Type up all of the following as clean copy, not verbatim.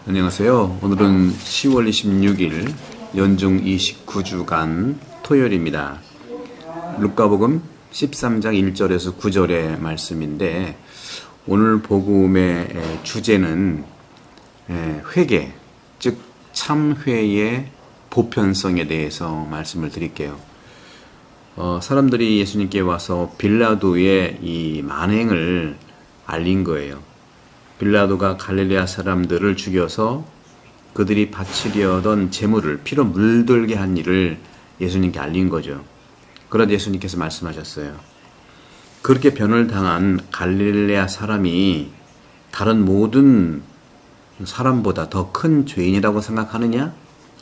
안녕하세요. 오늘은 10월 26일 연중 29주간 토요일입니다. 루카복음 13장 1절에서 9절의 말씀인데 오늘 복음의 주제는 회개, 즉 참회의 보편성에 대해서 말씀을 드릴게요. 사람들이 예수님께 와서 빌라도의 이 만행을 알린 거예요. 빌라도가 갈릴레아 사람들을 죽여서 그들이 바치려던 제물을 피로 물들게 한 일을 예수님께 알린 거죠. 그러자 예수님께서 말씀하셨어요. 그렇게 변을 당한 갈릴레아 사람이 다른 모든 사람보다 더 큰 죄인이라고 생각하느냐?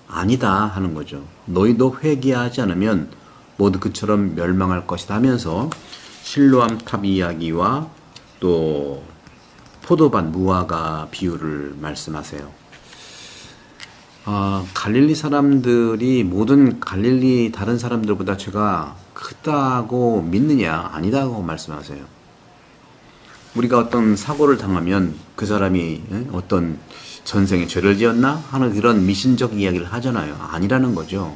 아니다 하는 거죠. 너희도 회개하지 않으면 모두 그처럼 멸망할 것이다 하면서 실로암 탑 이야기와 또 포도밭 무화과 비유를 말씀하세요. 갈릴리 사람들이 모든 갈릴리 다른 사람들보다 죄가 크다고 믿느냐? 아니다고 말씀하세요. 우리가 어떤 사고를 당하면 그 사람이 어떤 전생에 죄를 지었나? 하는 그런 미신적 이야기를 하잖아요. 아니라는 거죠.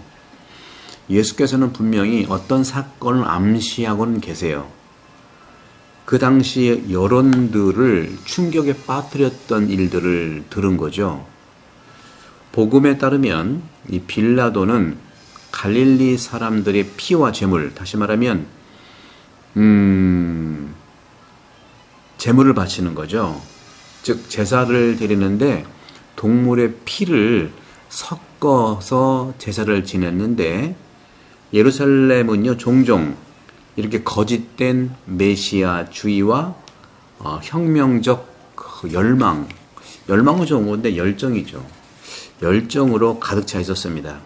예수께서는 분명히 어떤 사건을 암시하고는 계세요. 그 당시 여론들을 충격에 빠뜨렸던 일들을 들은 거죠. 복음에 따르면 이 빌라도는 갈릴리 사람들의 피와 제물, 다시 말하면 제물을 바치는 거죠. 즉 제사를 드리는데 동물의 피를 섞어서 제사를 지냈는데 예루살렘은요 종종 이렇게 거짓된 메시아주의와 혁명적 열망은 좋은 건데 열정이죠. 열정으로 가득 차 있었습니다.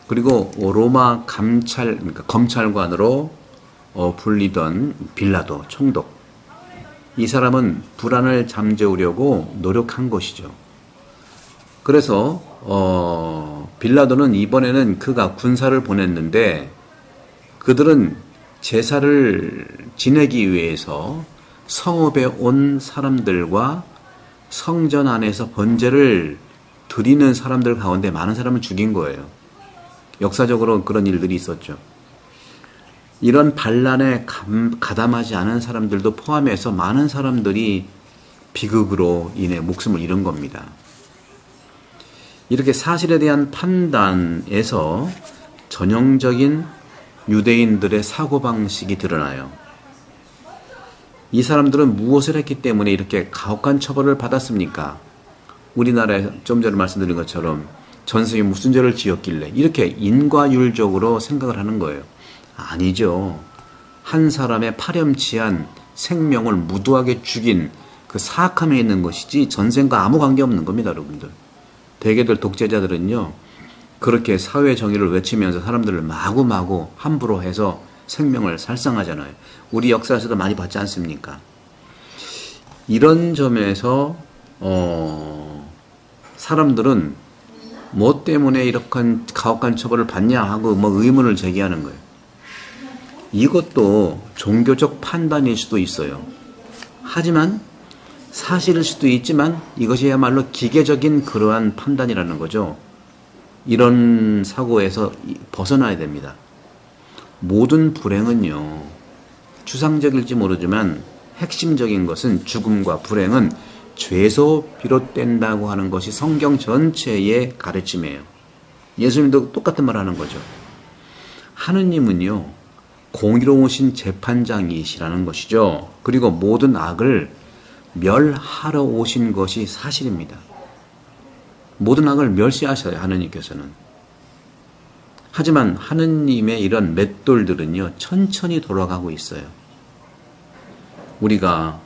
그리고 로마 그러니까 검찰관으로 불리던 빌라도 총독. 이 사람은 불안을 잠재우려고 노력한 것이죠. 그래서 빌라도는 이번에는 그가 군사를 보냈는데 그들은 제사를 지내기 위해서 성읍에 온 사람들과 성전 안에서 번제를 드리는 사람들 가운데 많은 사람을 죽인 거예요. 역사적으로 그런 일들이 있었죠. 이런 반란에 가담하지 않은 사람들도 포함해서 많은 사람들이 비극으로 인해 목숨을 잃은 겁니다. 이렇게 사실에 대한 판단에서 전형적인 유대인들의 사고방식이 드러나요. 이 사람들은 무엇을 했기 때문에 이렇게 가혹한 처벌을 받았습니까? 우리나라에 좀 전에 말씀드린 것처럼 전생에 무슨 죄를 지었길래 이렇게 인과율적으로 생각을 하는 거예요. 아니죠. 한 사람의 파렴치한 생명을 무도하게 죽인 그 사악함에 있는 것이지 전생과 아무 관계없는 겁니다, 여러분들. 대개들 독재자들은요. 그렇게 사회 정의를 외치면서 사람들을 마구마구 함부로 해서 생명을 살상하잖아요. 우리 역사에서도 많이 봤지 않습니까? 이런 점에서 사람들은 뭐 때문에 이렇게 가혹한 처벌을 받냐 하고 의문을 제기하는 거예요. 이것도 종교적 판단일 수도 있어요. 하지만 사실일 수도 있지만 이것이야말로 기계적인 그러한 판단이라는 거죠. 이런 사고에서 벗어나야 됩니다. 모든 불행은요, 추상적일지 모르지만 핵심적인 것은 죽음과 불행은 죄에서 비롯된다고 하는 것이 성경 전체의 가르침이에요. 예수님도 똑같은 말 하는 거죠. 하느님은요, 공의로우신 재판장이시라는 것이죠. 그리고 모든 악을 멸하러 오신 것이 사실입니다. 모든 악을 멸시하셔요, 하느님께서는. 하지만 하느님의 이런 맷돌들은요, 천천히 돌아가고 있어요. 우리가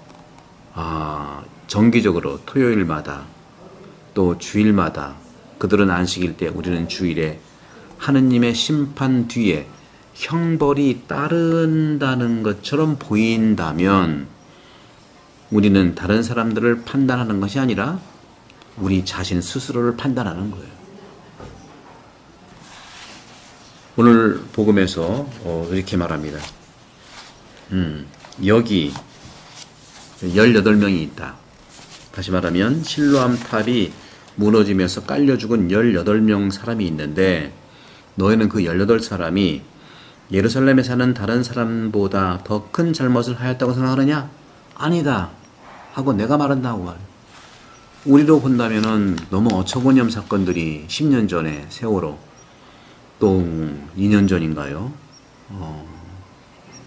정기적으로 토요일마다 또 주일마다 그들은 안식일 때 우리는 주일에 하느님의 심판 뒤에 형벌이 따른다는 것처럼 보인다면 우리는 다른 사람들을 판단하는 것이 아니라 우리 자신 스스로를 판단하는 거예요. 오늘 복음에서 이렇게 말합니다. 여기 18명이 있다. 다시 말하면 실로암 탑이 무너지면서 깔려 죽은 18명 사람이 있는데 너희는 그 18사람이 예루살렘에 사는 다른 사람보다 더 큰 잘못을 하였다고 생각하느냐? 아니다 하고 내가 말한다고 말. 우리로 본다면은 너무 어처구니없는 사건들이 10년 전에 세월호, 또 2년 전인가요?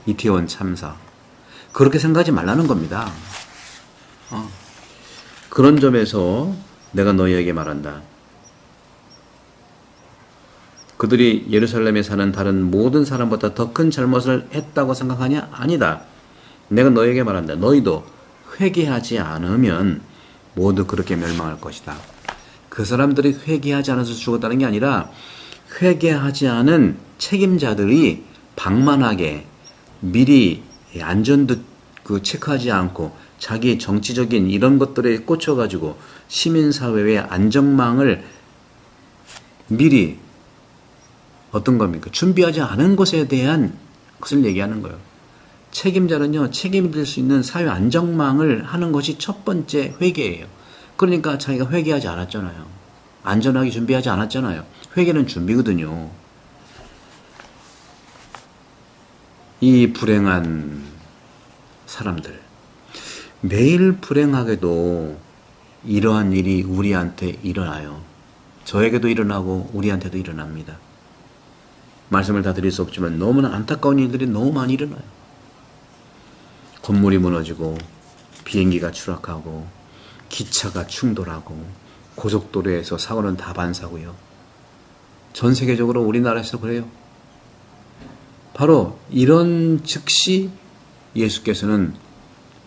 이태원 참사. 그렇게 생각하지 말라는 겁니다. 그런 점에서 내가 너희에게 말한다. 그들이 예루살렘에 사는 다른 모든 사람보다 더 큰 잘못을 했다고 생각하냐? 아니다. 내가 너희에게 말한다. 너희도 회개하지 않으면 모두 그렇게 멸망할 것이다. 그 사람들이 회개하지 않아서 죽었다는 게 아니라 회개하지 않은 책임자들이 방만하게 미리 안전도 체크하지 않고 자기 정치적인 이런 것들에 꽂혀가지고 시민사회의 안전망을 미리 어떤 겁니까? 준비하지 않은 것에 대한 것을 얘기하는 거예요. 책임자는요, 책임질 수 있는 사회 안전망을 하는 것이 첫 번째 회개예요. 그러니까 자기가 회개하지 않았잖아요. 안전하게 준비하지 않았잖아요. 회개는 준비거든요. 이 불행한 사람들. 매일 불행하게도 이러한 일이 우리한테 일어나요. 저에게도 일어나고 우리한테도 일어납니다. 말씀을 다 드릴 수 없지만 너무나 안타까운 일들이 너무 많이 일어나요. 건물이 무너지고 비행기가 추락하고 기차가 충돌하고 고속도로에서 사고는 다반사고요. 전 세계적으로 우리나라에서 그래요. 바로 이런 즉시 예수께서는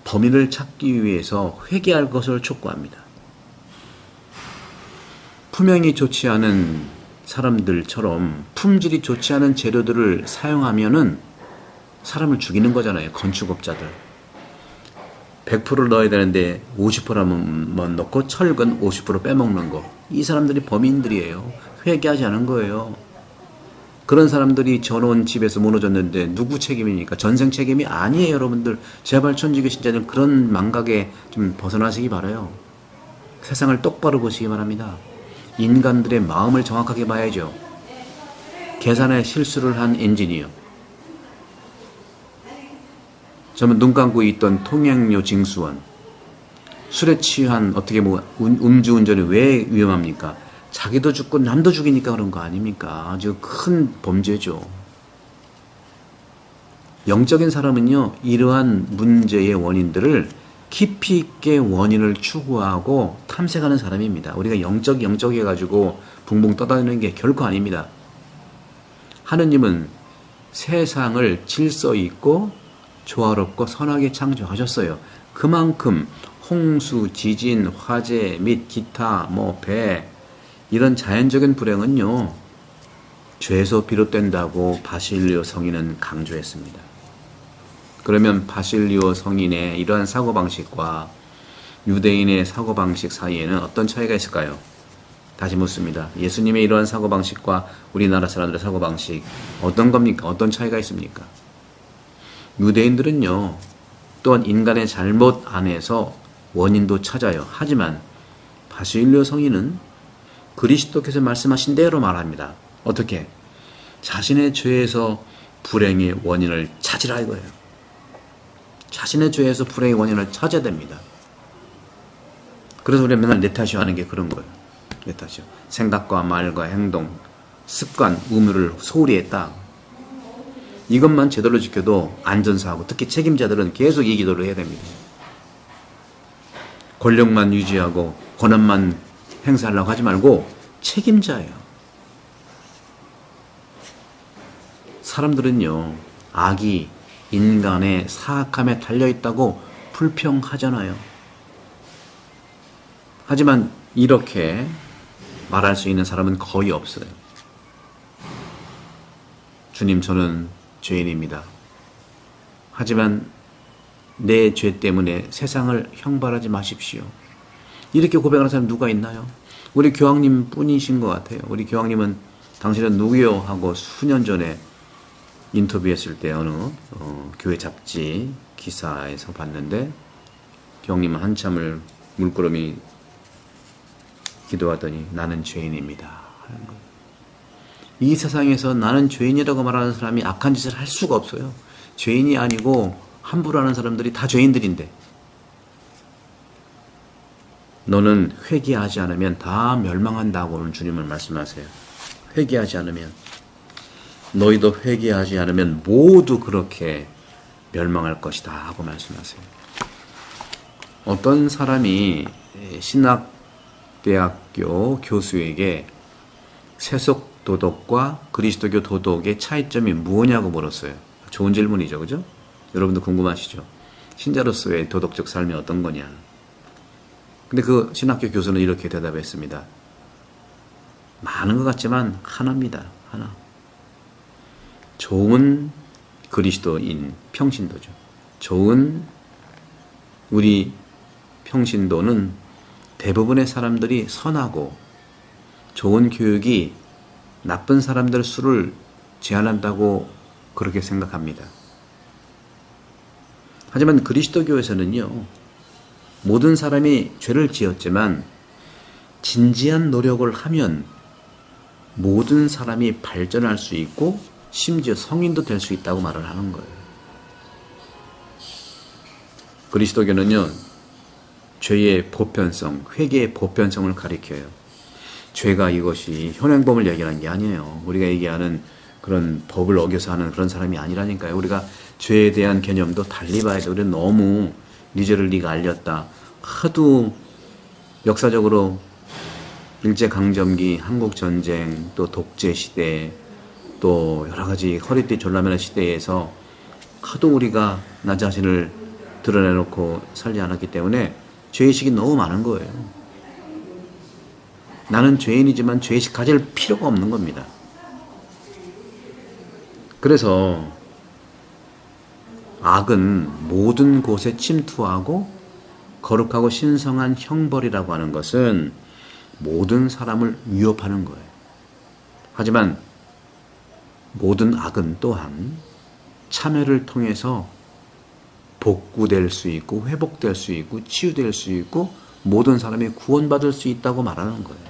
범인을 찾기 위해서 회개할 것을 촉구합니다. 품행이 좋지 않은 사람들처럼 품질이 좋지 않은 재료들을 사용하면은 사람을 죽이는 거잖아요. 건축업자들. 100%를 넣어야 되는데 50%만 넣고 철근 50% 빼먹는 거. 이 사람들이 범인들이에요. 회개하지 않은 거예요. 그런 사람들이 전원 집에서 무너졌는데 누구 책임입니까? 전생 책임이 아니에요, 여러분들. 제발 천주교 신자들 그런 망각에 좀 벗어나시기 바라요. 세상을 똑바로 보시기 바랍니다. 인간들의 마음을 정확하게 봐야죠. 계산에 실수를 한 엔지니어. 저는 눈 감고 있던 통행료 징수원. 술에 취한 어떻게 음주운전이 왜 위험합니까? 자기도 죽고 남도 죽이니까 그런 거 아닙니까? 아주 큰 범죄죠. 영적인 사람은요, 이러한 문제의 원인들을 깊이 있게 원인을 추구하고 탐색하는 사람입니다. 우리가 영적 해가지고 붕붕 떠다니는 게 결코 아닙니다. 하느님은 세상을 질서 있고 조화롭고 선하게 창조하셨어요. 그만큼 홍수, 지진, 화재 및 기타, 배 이런 자연적인 불행은요, 죄에서 비롯된다고 바실리오 성인은 강조했습니다. 그러면 바실리오 성인의 이러한 사고방식과 유대인의 사고방식 사이에는 어떤 차이가 있을까요? 다시 묻습니다. 예수님의 이러한 사고방식과 우리나라 사람들의 사고방식 어떤 겁니까? 어떤 차이가 있습니까? 유대인들은요, 또한 인간의 잘못 안에서 원인도 찾아요. 하지만 바실리오 성인은 그리스도께서 말씀하신 대로 말합니다. 어떻게? 자신의 죄에서 불행의 원인을 찾으라 이거예요. 자신의 죄에서 불행의 원인을 찾아야 됩니다. 그래서 우리가 맨날 내 탓이요 하는 게 그런 거예요. 내 탓이요. 생각과 말과 행동, 습관, 의무를 소홀히 했다. 이것만 제대로 지켜도 안전사고, 특히 책임자들은 계속 이 기도를 해야 됩니다. 권력만 유지하고 권한만 행사하려고 하지 말고 책임자예요. 사람들은요, 악이 인간의 사악함에 달려있다고 불평하잖아요. 하지만 이렇게 말할 수 있는 사람은 거의 없어요. 주님, 저는 죄인입니다. 하지만 내 죄 때문에 세상을 형벌하지 마십시오. 이렇게 고백하는 사람 누가 있나요? 우리 교황님 뿐이신 것 같아요. 우리 교황님은 당신은 누구요? 하고 수년 전에 인터뷰했을 때 어느 교회 잡지 기사에서 봤는데, 교황님은 한참을 물끄러미 기도하더니 나는 죄인입니다 하는 거예요. 이 세상에서 나는 죄인이라고 말하는 사람이 악한 짓을 할 수가 없어요. 죄인이 아니고 함부로 하는 사람들이 다 죄인들인데, 너는 회개하지 않으면 다 멸망한다고 오늘 주님은 말씀하세요. 회개하지 않으면, 너희도 회개하지 않으면 모두 그렇게 멸망할 것이다 하고 말씀하세요. 어떤 사람이 신학대학교 교수에게 세속 도덕과 그리스도교 도덕의 차이점이 무엇냐고 물었어요. 좋은 질문이죠, 그죠? 여러분도 궁금하시죠? 신자로서의 도덕적 삶이 어떤 거냐? 근데 그 신학교 교수는 이렇게 대답했습니다. 많은 것 같지만 하나입니다. 하나. 좋은 그리스도인 평신도죠. 좋은 우리 평신도는 대부분의 사람들이 선하고, 좋은 교육이 나쁜 사람들 수를 제한한다고 그렇게 생각합니다. 하지만 그리스도교에서는요, 모든 사람이 죄를 지었지만 진지한 노력을 하면 모든 사람이 발전할 수 있고 심지어 성인도 될 수 있다고 말을 하는 거예요. 그리스도교는요, 죄의 보편성, 회개의 보편성을 가리켜요. 죄가 이것이 현행범을 얘기하는 게 아니에요. 우리가 얘기하는 그런 법을 어겨서 하는 그런 사람이 아니라니까요. 우리가 죄에 대한 개념도 달리 봐야 돼. 우리는 너무 네 죄를 네가 알렸다. 하도 역사적으로 일제강점기, 한국전쟁, 또 독재시대, 또 여러가지 허리띠 졸라매는 시대에서 하도 우리가 나 자신을 드러내놓고 살지 않았기 때문에 죄의식이 너무 많은 거예요. 나는 죄인이지만 죄의식 가질 필요가 없는 겁니다. 그래서 악은 모든 곳에 침투하고 거룩하고 신성한 형벌이라고 하는 것은 모든 사람을 위협하는 거예요. 하지만 모든 악은 또한 참회를 통해서 복구될 수 있고 회복될 수 있고 치유될 수 있고 모든 사람이 구원받을 수 있다고 말하는 거예요.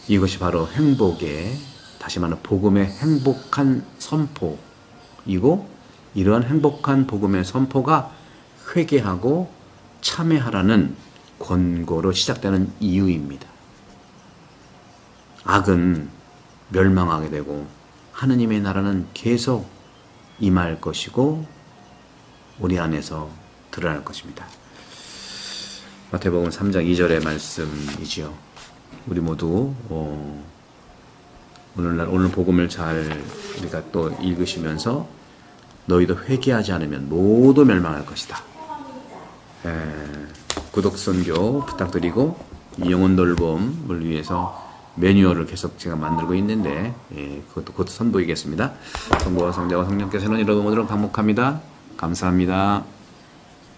이것이 바로 행복의, 다시 말하면 복음의 행복한 선포이고, 이러한 행복한 복음의 선포가 회개하고 참회하라는 권고로 시작되는 이유입니다. 악은 멸망하게 되고 하느님의 나라는 계속 임할 것이고 우리 안에서 드러날 것입니다. 마태복음 3장 2절의 말씀이지요. 우리 모두 오늘 복음을 잘 우리가 또 읽으시면서 너희도 회개하지 않으면 모두 멸망할 것이다. 구독선교 부탁드리고 영혼 돌봄을 위해서 매뉴얼을 계속 제가 만들고 있는데 그것도 곧 선보이겠습니다. 성부와 성자와 성령께서는 이러고 모두를 반복합니다. 감사합니다.